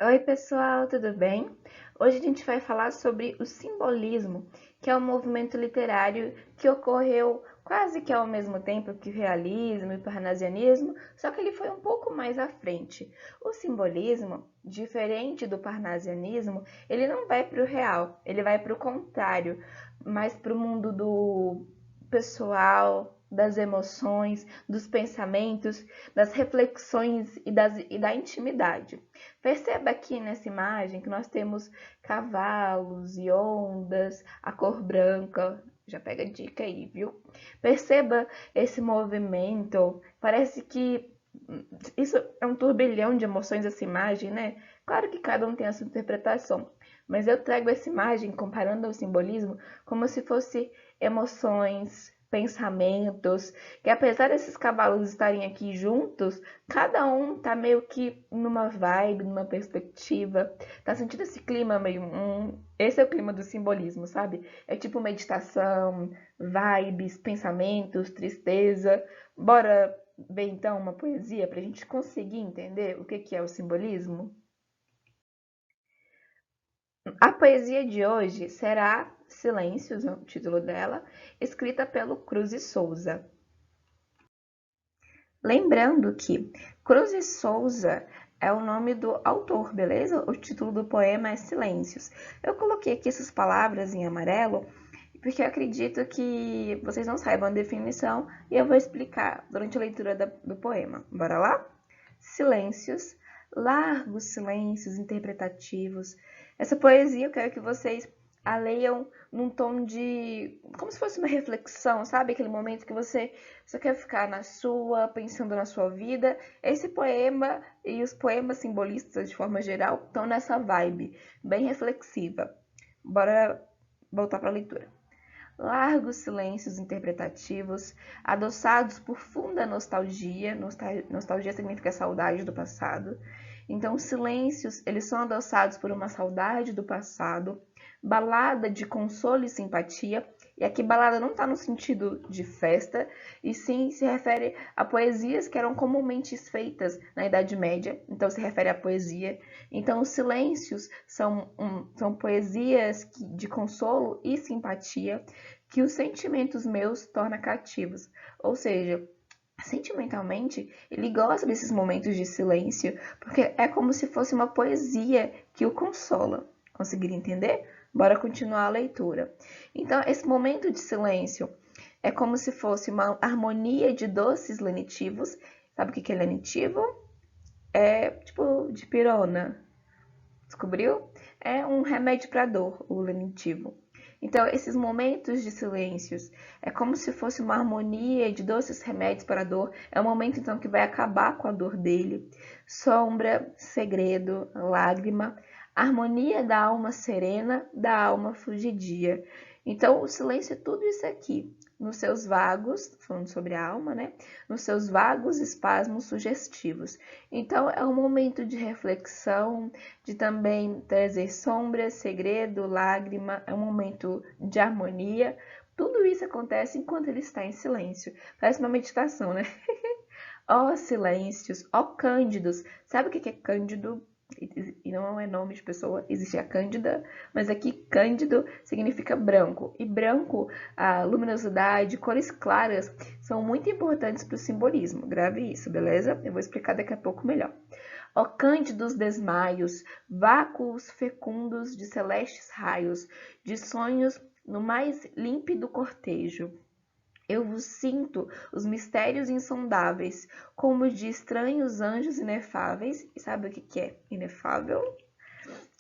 Oi, pessoal, tudo bem? Hoje a gente vai falar sobre o simbolismo, que é um movimento literário que ocorreu quase que ao mesmo tempo que o realismo e o parnasianismo, só que ele foi um pouco mais à frente. O simbolismo, diferente do parnasianismo, ele não vai para o real, ele vai para o contrário, mais para o mundo do pessoal, das emoções, dos pensamentos, das reflexões e da intimidade. Perceba aqui nessa imagem que nós temos cavalos e ondas, a cor branca. Já pega a dica aí, viu? Perceba esse movimento. Parece que isso é um turbilhão de emoções essa imagem, né? Claro que cada um tem a sua interpretação, mas eu trago essa imagem comparando ao simbolismo como se fosse emoções, pensamentos, que apesar desses cavalos estarem aqui juntos, cada um tá meio que numa vibe, numa perspectiva, tá sentindo esse clima meio. Esse é o clima do simbolismo, sabe? É tipo meditação, vibes, pensamentos, tristeza. Bora ver então uma poesia pra gente conseguir entender o que é o simbolismo? A poesia de hoje será Silêncios, é o título dela, escrita pelo Cruz e Souza. Lembrando que Cruz e Souza é o nome do autor, beleza? O título do poema é Silêncios. Eu coloquei aqui essas palavras em amarelo porque eu acredito que vocês não saibam a definição e eu vou explicar durante a leitura do poema. Bora lá? Silêncios, largos silêncios interpretativos. Essa poesia eu quero que vocês a leiam num tom de. Como se fosse uma reflexão, sabe? Aquele momento que você só quer ficar na sua, pensando na sua vida. Esse poema e os poemas simbolistas, de forma geral, estão nessa vibe, bem reflexiva. Bora voltar para a leitura. Largos silêncios interpretativos, adoçados por funda nostalgia. Nostalgia significa saudade do passado. Então, os silêncios, eles são adoçados por uma saudade do passado, balada de consolo e simpatia. E aqui balada não está no sentido de festa, e sim se refere a poesias que eram comumente feitas na Idade Média, então se refere à poesia. Então os silêncios são poesias de consolo e simpatia que os sentimentos meus torna cativos. Ou seja, sentimentalmente, ele gosta desses momentos de silêncio, porque é como se fosse uma poesia que o consola. Conseguiram entender? Bora continuar a leitura. Então, esse momento de silêncio é como se fosse uma harmonia de doces lenitivos. Sabe o que é lenitivo? É tipo de pirona. Descobriu? É um remédio para dor, o lenitivo. Então, esses momentos de silêncios é como se fosse uma harmonia de doces remédios para a dor. É um momento, então, que vai acabar com a dor dele. Sombra, segredo, lágrima, harmonia da alma serena, da alma fugidia. Então, o silêncio é tudo isso aqui. Nos seus vagos, falando sobre a alma, né? Nos seus vagos espasmos sugestivos. Então, é um momento de reflexão, de também trazer sombra, segredo, lágrima, é um momento de harmonia. Tudo isso acontece enquanto ele está em silêncio. Parece uma meditação, né? Ó silêncios, ó cândidos. Sabe o que é cândido? E não é nome de pessoa, existe a cândida, mas aqui cândido significa branco. E branco, a luminosidade, cores claras são muito importantes para o simbolismo. Grave isso, beleza? Eu vou explicar daqui a pouco melhor. Ó cândidos desmaios, vácuos fecundos de celestes raios, de sonhos no mais límpido cortejo. Eu vos sinto os mistérios insondáveis, como de estranhos anjos inefáveis. E sabe o que é inefável?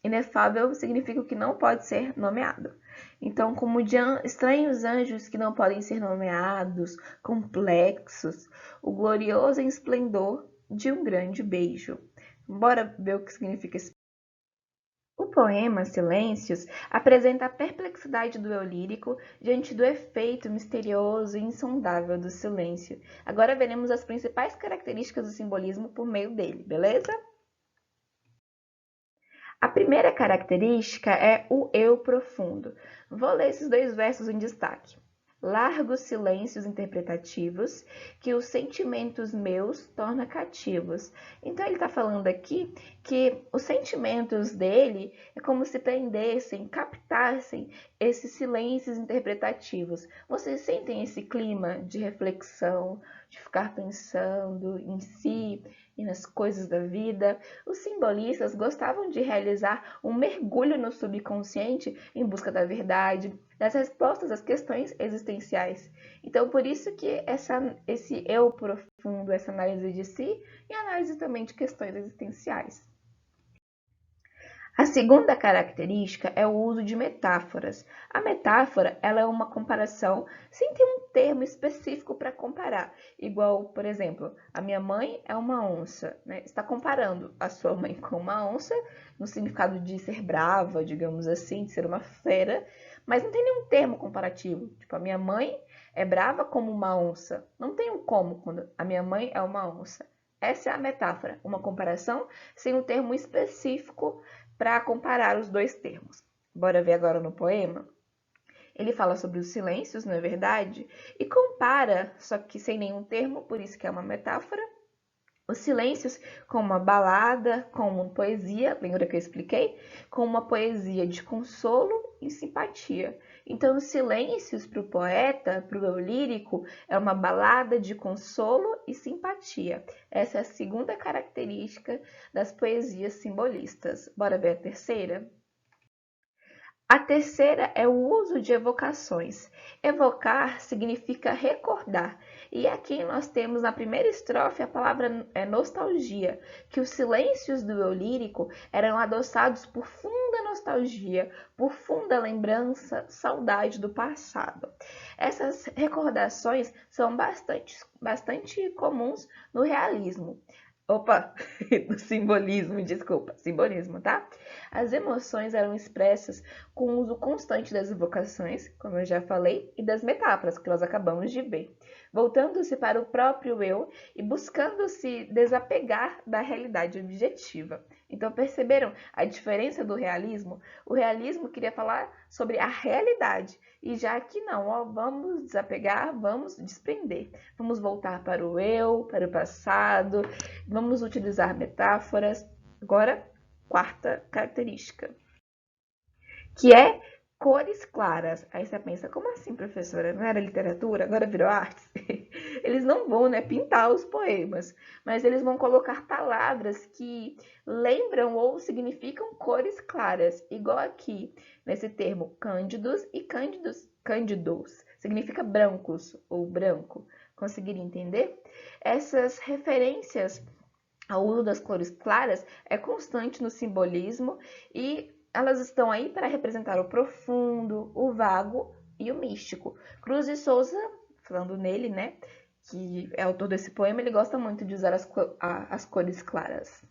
Inefável significa o que não pode ser nomeado. Então, como de estranhos anjos que não podem ser nomeados, complexos, o glorioso esplendor de um grande beijo. Bora ver o que significa esse. O poema Silêncios apresenta a perplexidade do eu lírico diante do efeito misterioso e insondável do silêncio. Agora veremos as principais características do simbolismo por meio dele, beleza? A primeira característica é o eu profundo. Vou ler esses dois versos em destaque. largos silêncios interpretativos que os sentimentos meus torna cativos. Então ele está falando aqui que os sentimentos dele é como se prendessem, captassem esses silêncios interpretativos. Vocês sentem esse clima de reflexão, de ficar pensando em si e nas coisas da vida? Os simbolistas gostavam de realizar um mergulho no subconsciente em busca da verdade, das respostas às questões existenciais. Então, por isso que esse eu profundo, essa análise de si e análise também de questões existenciais. A segunda característica é o uso de metáforas. A metáfora, ela é uma comparação sem ter um termo específico para comparar. Igual, por exemplo, a minha mãe é uma onça, né? Está comparando a sua mãe com uma onça no significado de ser brava, digamos assim, de ser uma fera, mas não tem nenhum termo comparativo. Tipo, a minha mãe é brava como uma onça. Não tem um como quando a minha mãe é uma onça. Essa é a metáfora, uma comparação sem um termo específico para comparar os dois termos. Bora ver agora no poema? Ele fala sobre os silêncios, não é verdade? E compara, só que sem nenhum termo, por isso que é uma metáfora, os silêncios com uma balada, com uma poesia, lembra que eu expliquei? Com uma poesia de consolo e simpatia. Então, os silêncios para o poeta, para o eu lírico, é uma balada de consolo e simpatia. Essa é a segunda característica das poesias simbolistas. Bora ver a terceira? A terceira é o uso de evocações. Evocar significa recordar. E aqui nós temos na primeira estrofe a palavra nostalgia, que os silêncios do eu lírico eram adoçados por funda nostalgia, por funda lembrança, saudade do passado. Essas recordações são bastante comuns no realismo. No simbolismo, desculpa, simbolismo, tá? As emoções eram expressas com o uso constante das evocações, como eu já falei, e das metáforas, que nós acabamos de ver, voltando-se para o próprio eu e buscando se desapegar da realidade objetiva. Então, perceberam a diferença do realismo? O realismo queria falar sobre a realidade, e já que não, vamos desapegar, vamos desprender, vamos voltar para o eu, para o passado, vamos utilizar metáforas. Agora, quarta característica, que é cores claras. Aí você pensa, como assim, professora? Não era literatura? Agora virou artes? Eles não vão, né, pintar os poemas, mas eles vão colocar palavras que lembram ou significam cores claras, igual aqui, nesse termo cândidos e cândidos, significa brancos ou branco. Conseguiram entender? Essas referências ao uso das cores claras é constante no simbolismo e elas estão aí para representar o profundo, o vago e o místico. Cruz de Souza, falando nele, né, que é autor desse poema, ele gosta muito de usar as cores claras.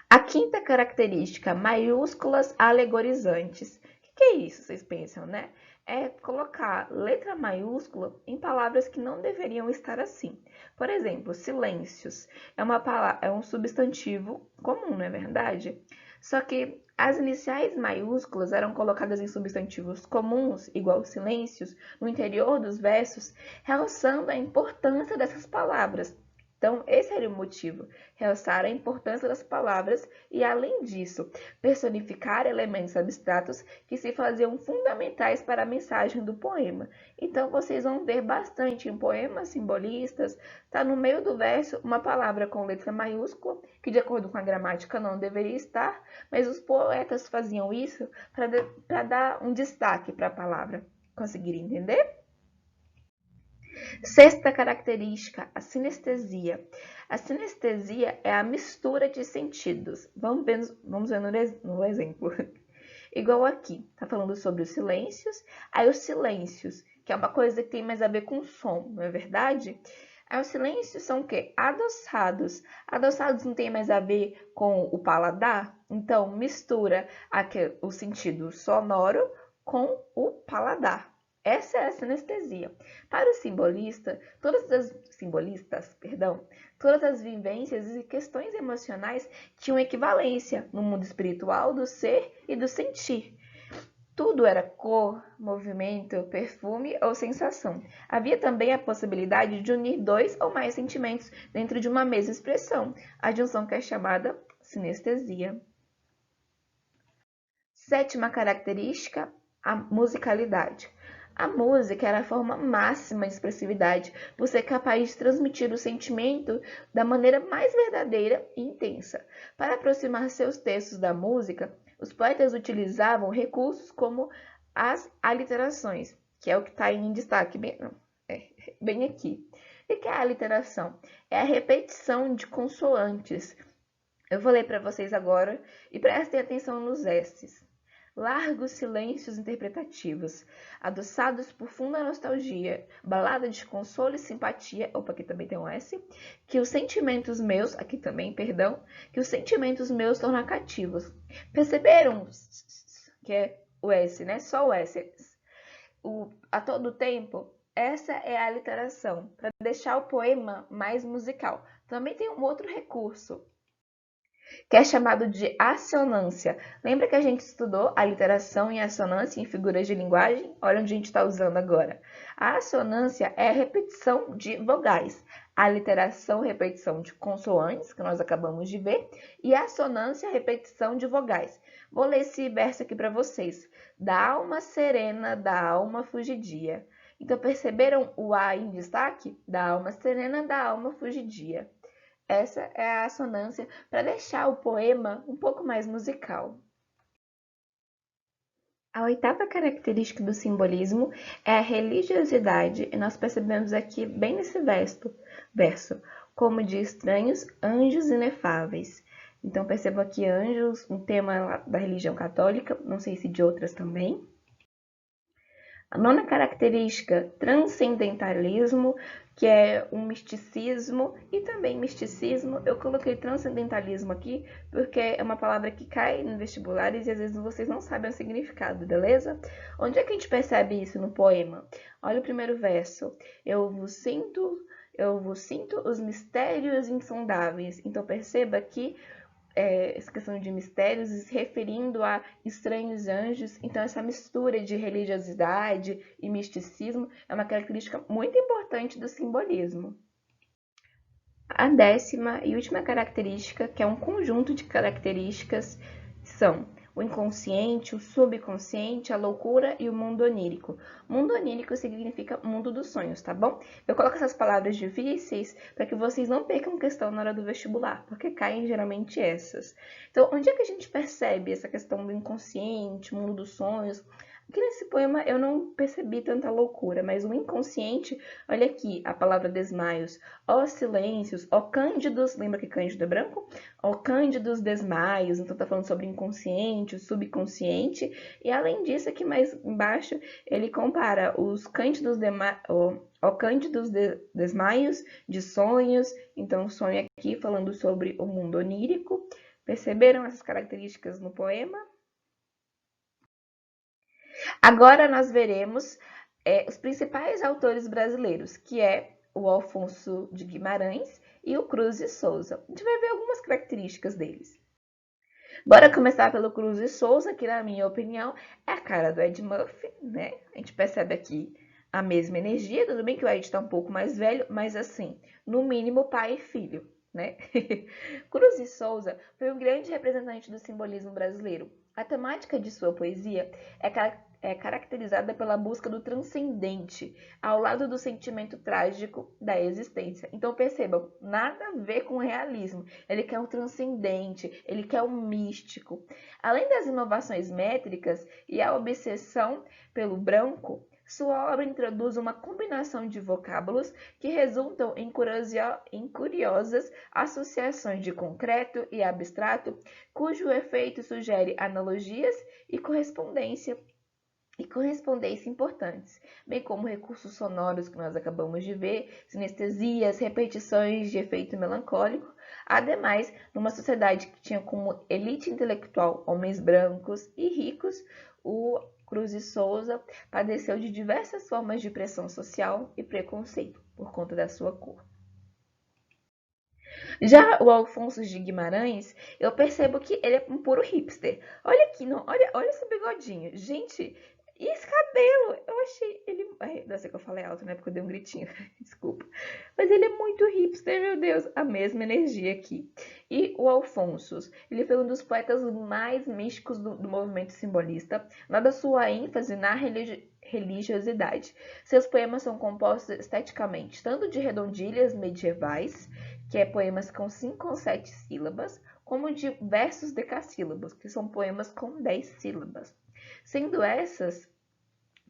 A quinta característica, maiúsculas alegorizantes. O que é isso, vocês pensam, né? É colocar letra maiúscula em palavras que não deveriam estar assim. Por exemplo, silêncios é um substantivo comum, não é verdade? Só que as iniciais maiúsculas eram colocadas em substantivos comuns, igual silêncios, no interior dos versos, realçando a importância dessas palavras. Então, esse era o motivo, realçar a importância das palavras e, além disso, personificar elementos abstratos que se faziam fundamentais para a mensagem do poema. Então, vocês vão ver bastante em poemas simbolistas, está no meio do verso uma palavra com letra maiúscula, que de acordo com a gramática não deveria estar, mas os poetas faziam isso para dar um destaque para a palavra. Conseguiram entender? Sexta característica, a sinestesia. A sinestesia é a mistura de sentidos. Vamos ver no exemplo. Igual aqui, tá falando sobre os silêncios. Aí os silêncios, que é uma coisa que tem mais a ver com som, não é verdade? Aí os silêncios são o quê? Adoçados. Adoçados não tem mais a ver com o paladar? Então, mistura o sentido sonoro com o paladar. Essa é a sinestesia. Para o simbolista, todas as vivências e questões emocionais tinham equivalência no mundo espiritual do ser e do sentir. Tudo era cor, movimento, perfume ou sensação. Havia também a possibilidade de unir dois ou mais sentimentos dentro de uma mesma expressão, a junção que é chamada sinestesia. Sétima característica, a musicalidade. A música era a forma máxima de expressividade, por ser capaz de transmitir o sentimento da maneira mais verdadeira e intensa. Para aproximar seus textos da música, os poetas utilizavam recursos como as aliterações, que é o que está em destaque bem aqui. O que é a aliteração? É a repetição de consoantes. Eu vou ler para vocês agora e prestem atenção nos S's. Largos silêncios interpretativos, adoçados por funda nostalgia, balada de consolo e simpatia, opa, aqui também tem um S, que os sentimentos meus, aqui também, perdão, que os sentimentos meus tornam cativos. Perceberam que é o S, né? Só o S. A todo tempo, essa é a aliteração, para deixar o poema mais musical. Também tem um outro recurso, que é chamado de assonância. Lembra que a gente estudou a literação e a assonância em figuras de linguagem? Olha onde a gente está usando agora. A assonância é a repetição de vogais. A literação, repetição de consoantes, que nós acabamos de ver, e a assonância, repetição de vogais. Vou ler esse verso aqui para vocês. Da alma serena, da alma fugidia. Então, perceberam o A em destaque? Da alma serena, da alma fugidia. Essa é a assonância para deixar o poema um pouco mais musical. A oitava característica do simbolismo é a religiosidade, e nós percebemos aqui bem nesse verso, como de estranhos, anjos inefáveis. Então percebo aqui anjos, um tema da religião católica, não sei se de outras também. A nona característica, transcendentalismo, que é um misticismo e também misticismo. Eu coloquei transcendentalismo aqui porque é uma palavra que cai em vestibulares e às vezes vocês não sabem o significado, beleza? Onde é que a gente percebe isso no poema? Olha o primeiro verso. Eu vos sinto os mistérios insondáveis. Então perceba que essa questão de mistérios, se referindo a estranhos anjos. Então, essa mistura de religiosidade e misticismo é uma característica muito importante do simbolismo. A décima e última característica, que é um conjunto de características, são o inconsciente, o subconsciente, a loucura e o mundo onírico. Mundo onírico significa mundo dos sonhos, tá bom? Eu coloco essas palavras difíceis para que vocês não percam questão na hora do vestibular, porque caem geralmente essas. Então, onde é que a gente percebe essa questão do inconsciente, mundo dos sonhos? Aqui nesse poema eu não percebi tanta loucura, mas o inconsciente, olha aqui, a palavra desmaios, ó silêncios, ó cândidos, lembra que cândido é branco? Ó cândidos desmaios, então tá falando sobre inconsciente, o subconsciente, e além disso, aqui mais embaixo, ele compara os cândidos, desmaios de sonhos, então sonho aqui falando sobre o mundo onírico. Perceberam essas características no poema? Agora nós veremos os principais autores brasileiros, que é o Alfonso de Guimarães e o Cruz de Souza. A gente vai ver algumas características deles. Bora começar pelo Cruz de Souza, que na minha opinião é a cara do Ed Murphy, né? A gente percebe aqui a mesma energia, tudo bem que o Ed está um pouco mais velho, mas assim, no mínimo pai e filho, né? Cruz de Souza foi um grande representante do simbolismo brasileiro. A temática de sua poesia é caracterizada pela busca do transcendente, ao lado do sentimento trágico da existência. Então percebam, nada a ver com o realismo. Ele quer o transcendente, ele quer o místico. Além das inovações métricas e a obsessão pelo branco, sua obra introduz uma combinação de vocábulos que resultam em curiosas associações de concreto e abstrato, cujo efeito sugere analogias e correspondência importantes, bem como recursos sonoros que nós acabamos de ver, sinestesias, repetições de efeito melancólico. Ademais, numa sociedade que tinha como elite intelectual homens brancos e ricos, o Cruz de Souza padeceu de diversas formas de pressão social e preconceito por conta da sua cor. Já o Alfonso de Guimarães, eu percebo que ele é um puro hipster. Olha aqui, não, olha esse bigodinho. Gente, e esse cabelo? Eu achei ele. Ai, não sei que eu falei alto, né? Porque eu dei um gritinho. Desculpa. Mas ele é muito hipster, meu Deus. A mesma energia aqui. E o Alfonso, ele foi um dos poetas mais místicos do movimento simbolista, dada sua ênfase na religiosidade. Seus poemas são compostos esteticamente tanto de redondilhas medievais, que é poemas com 5 ou 7 sílabas, como de versos decassílabos, que são poemas com 10 sílabas, sendo essas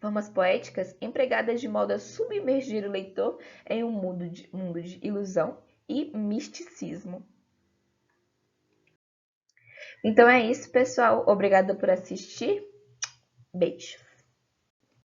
formas poéticas empregadas de modo a submergir o leitor em um mundo de ilusão e misticismo. Então é isso, pessoal. Obrigada por assistir. Beijo.